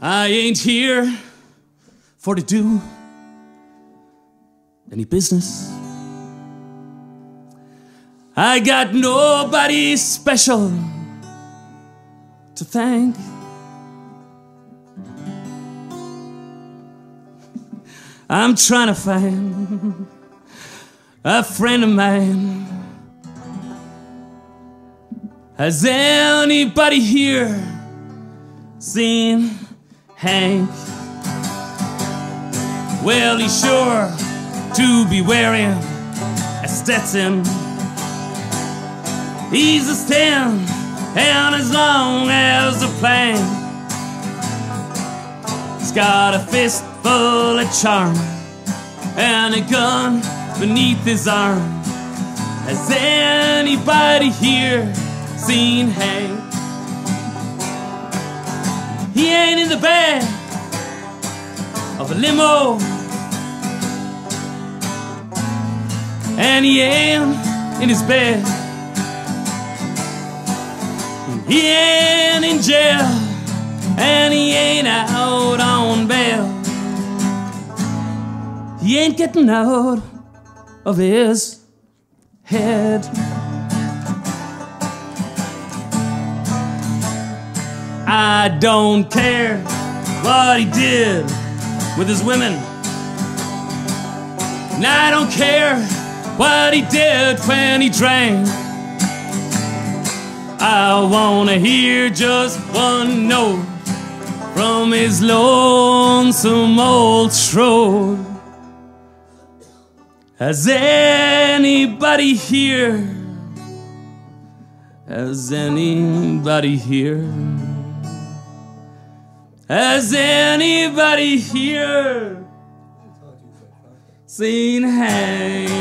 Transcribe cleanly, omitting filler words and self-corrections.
I ain't here for to do any business. I got nobody special to thank. I'm trying to find a friend of mine. Has anybody here seen Hank? Well, he's sure to be wearing a Stetson. He's as thin and as long as a plank. He's got a fist full of charm and a gun beneath his arm. Has anybody here seen Hank? He ain't in the back of a limo, and he ain't in his bed. He ain't in jail, and he ain't out on bail. He ain't getting out of his head. I don't care what he did with his women, and I don't care what he did when he drank. I wanna hear just one note from his lonesome old throat. Has anybody here? Has anybody here? Has anybody here seen Hank?